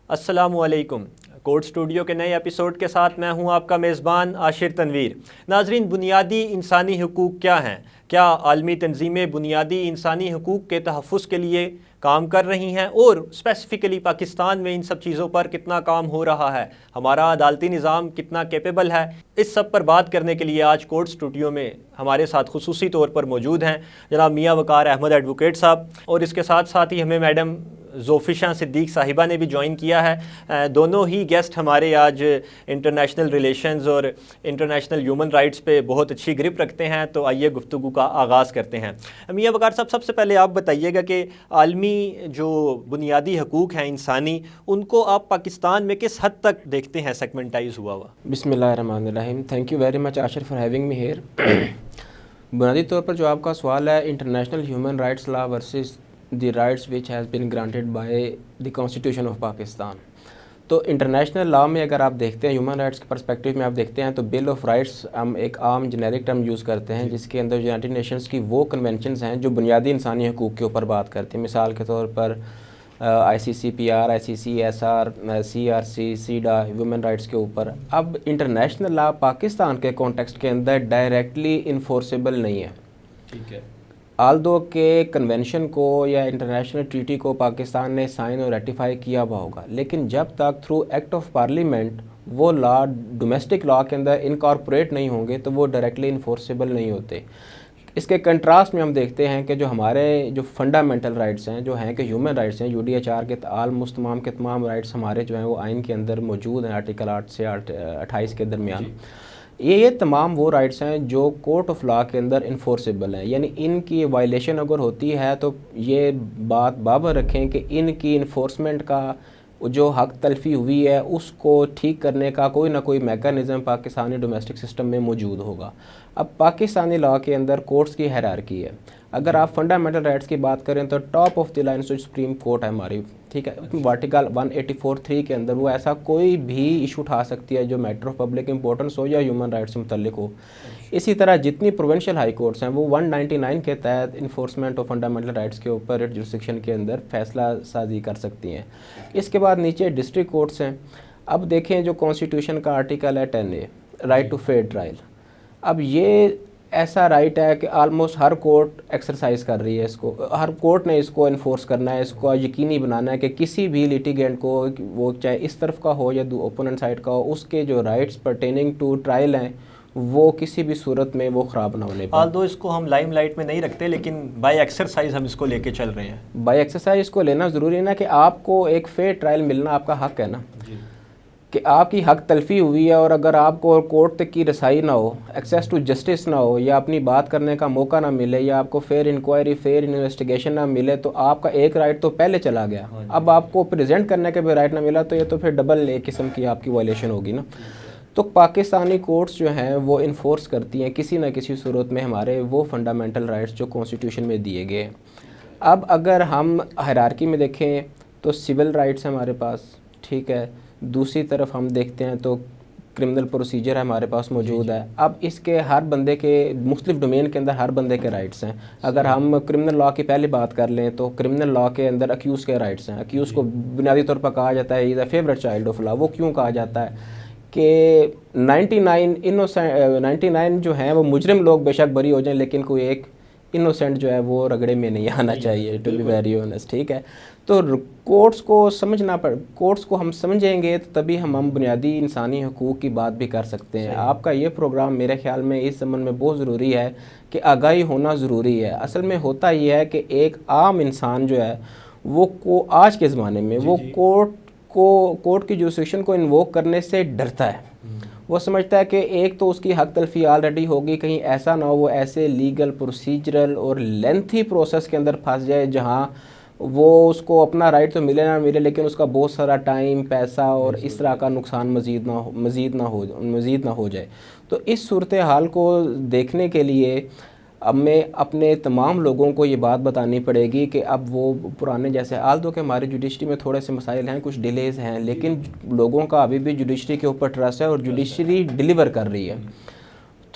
अस्सलाम वालेकुम। Code studio के नए एपिसोड के साथ मैं हूं आपका मेज़बान आशिर तनवीर। नाजरीन, बुनियादी इंसानी हुकूक क्या हैं? क्या आलमी तंजीमें बुनियादी इंसानी हुकूक के तहफ़्फ़ुज़ के लिए काम कर रही हैं? और स्पेसिफ़िकली पाकिस्तान में इन सब चीज़ों पर कितना काम हो रहा है? हमारा अदालती निज़ाम कितना कैपेबल है? इस सब पर बात करने के लिए आज कोड स्टूडियो में हमारे साथ खुसूसी तौर पर मौजूद हैं जनाब मियाँ वक़ार अहमद एडवोकेट साहब, और इसके साथ साथ ही हमें मैडम ज़ोफ़िशा सिद्दीक़ साहिबा ने भी ज्वाइन किया है। दोनों ही गेस्ट हमारे आज इंटरनेशनल रिलेशंस और इंटरनेशनल ह्यूमन राइट्स पे बहुत अच्छी ग्रिप रखते हैं। तो आइए गुफ्तगू का आगाज़ करते हैं। मियाँ वक़ार साहब, सबसे पहले आप बताइएगा कि आलमी जो बुनियादी हकूक़ हैं इंसानी, उनको आप पाकिस्तान में किस हद तक देखते हैं सेगमेंटाइज़ हुआ हुआ? बिस्मिल्लाहिर्रहमानिर्रहीम। Thank you very much Aashir for having me here. बुनियादी तौर पर जो आपका सवाल है, international human rights law versus the rights which has been granted by the constitution of Pakistan. तो इंटरनेशनल लॉ में अगर आप देखते हैं, ह्यूमन राइट्स के पर्सपेक्टिव में आप देखते हैं, तो बिल ऑफ राइट्स हम एक आम जेनेरिक टर्म यूज़ करते हैं जिसके अंदर यूनाइटेड नेशंस की वो कन्वेंशंस हैं जो बुनियादी इंसानी हकूक़ के ऊपर बात करते हैं। मिसाल के तौर पर ICCPR, ICCSR, CRC, SIDA, human rights के ऊपर। अब इंटरनेशनल लॉ पाकिस्तान के कॉन्टेक्स्ट के अंदर डायरेक्टली इन्फोर्सेबल नहीं है। ठीक है। आल्दो के कन्वेंशन को या इंटरनेशनल ट्रीटी को पाकिस्तान ने साइन और रेटिफाई किया हुआ होगा, लेकिन जब तक थ्रू एक्ट ऑफ पार्लियामेंट वो लॉ डोमेस्टिक लॉ के अंदर इनकॉर्पोरेट नहीं होंगे तो वो डायरेक्टली इन्फोर्सेबल नहीं होते। इसके कंट्रास्ट में हम देखते हैं कि जो हमारे जो फंडामेंटल राइट्स हैं, जो हैं कि ह्यूमन राइट्स हैं, UDHR के आलमोस्ट तमाम के तमाम राइट्स हमारे जो हैं वो आइन के अंदर मौजूद हैं, आर्टिकल 8 से 28 के दरमियान। ये तमाम वो राइट्स हैं जो कोर्ट ऑफ लॉ के अंदर इन्फोर्सेबल हैं, यानी इनकी वायलेशन अगर होती है तो ये बात बाबर रखें कि इनकी इन्फोर्समेंट का जो हक तलफी हुई है उसको ठीक करने का कोई ना कोई मैकेनिज़्म पाकिस्तानी डोमेस्टिक सिस्टम में मौजूद होगा। अब पाकिस्तानी लॉ के अंदर कोर्ट्स की हायरार्की है। अगर आप फंडामेंटल राइट्स की बात करें तो टॉप ऑफ द लाइन जो सुप्रीम कोर्ट है हमारी, ठीक है, आर्टिकल 184(3) के अंदर वो ऐसा कोई भी इशू उठा सकती है जो मैटर ऑफ पब्लिक इंपॉर्टेंस हो या ह्यूमन राइट्स से मुतल्लिक हो। इसी तरह जितनी प्रोविंशियल हाई कोर्ट्स हैं वो 199 के तहत इन्फोर्समेंट ऑफ फंडामेंटल राइट्स के ऊपर जुरिसडिक्शन के अंदर फैसला साजी कर सकती हैं। इसके बाद नीचे डिस्ट्रिक्ट कोर्ट्स हैं। अब देखें जो कॉन्स्टिट्यूशन का आर्टिकल है 10A, right to fair trial. अब ये ऐसा राइट है कि आलमोस्ट हर कोर्ट एक्सरसाइज कर रही है इसको, हर कोर्ट ने इसको इन्फोर्स करना है, इसको यकीनी बनाना है कि किसी भी लिटिगेंट को, वो चाहे इस तरफ का हो या ओपोनेंट साइड का हो, उसके जो राइट्स पर्टेनिंग टू ट्रायल हैं वो किसी भी सूरत में वो ख़राब ना होने पाए। आल्दो इसको हम लाइम लाइट में नहीं रखते, लेकिन बाय एक्सरसाइज हम इसको लेके चल रहे हैं। बाय एक्सरसाइज इसको लेना ज़रूरी ना कि आपको एक फेयर ट्रायल मिलना आपका हक है ना, कि आपकी हक तलफी हुई है और अगर आपको कोर्ट तक की रसाई ना हो, एक्सेस टू जस्टिस ना हो, या अपनी बात करने का मौका ना मिले, या आपको फेयर इंक्वायरी, फेयर इन्वेस्टिगेशन ना मिले, तो आपका एक राइट तो पहले चला गया। अब आपको प्रेजेंट करने का भी राइट ना मिला तो ये तो फिर डबल एक किस्म की आपकी वायलेशन होगी ना। तो पाकिस्तानी कोर्ट्स जो हैं वो इन्फोर्स करती हैं किसी न किसी सूरत में हमारे वो फंडामेंटल राइट्स जो कॉन्स्टिट्यूशन में दिए गए। अब अगर हम हायरार्की में देखें तो सिविल राइट्स हमारे पास, ठीक है, दूसरी तरफ हम देखते हैं तो क्रिमिनल प्रोसीजर हमारे पास मौजूद है। अब इसके हर बंदे के मुख्तलिफ डोमेन के अंदर हर बंदे के राइट्स हैं। अगर हम क्रिमिनल लॉ की पहले बात कर लें तो क्रिमिनल लॉ के अंदर अक्यूज़ के राइट्स हैं। अक्यूज़ को बुनियादी तौर पर कहा जाता है is a favourite child of law. वो क्यों कहा जाता है कि 99 जो हैं वो मुजरिम लोग बेशक बरी हो जाएं, लेकिन कोई एक इनोसेंट जो है वो रगड़े में नहीं आना चाहिए, टू बी वेरी ऑनेस्ट, ठीक है। तो कोर्ट्स को हम समझेंगे तो तभी हम बुनियादी इंसानी हकूक़ की बात भी कर सकते हैं। आपका ये प्रोग्राम मेरे ख्याल में इस ज़मन में बहुत ज़रूरी है कि आगाही होना ज़रूरी है। असल में होता ये है कि एक आम इंसान जो है वो आज के ज़माने में वो कोर्ट की जुरिसडिक्शन को इन्वोक करने से डरता है। वो समझता है कि एक तो उसकी हक तलफी ऑलरेडी होगी, कहीं ऐसा ना हो वो ऐसे लीगल प्रोसीजरल और लेंथी प्रोसेस के अंदर फंस जाए जहाँ वो उसको अपना राइट तो मिले ना मिले, लेकिन उसका बहुत सारा टाइम, पैसा और इस तरह का नुकसान मज़ीद ना हो जाए। तो इस सूरत हाल को देखने के लिए अब मैं अपने तमाम लोगों को ये बात बतानी पड़ेगी कि अब वो पुराने जैसे, आल्दो के हमारे जुडिशरी में थोड़े से मसाइल हैं, कुछ डिलेज़ हैं, लेकिन लोगों का अभी भी जुडिशरी के ऊपर ट्रस्ट है और जुडिशरी डिलीवर कर रही है।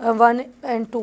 1 and 2.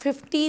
50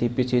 CPC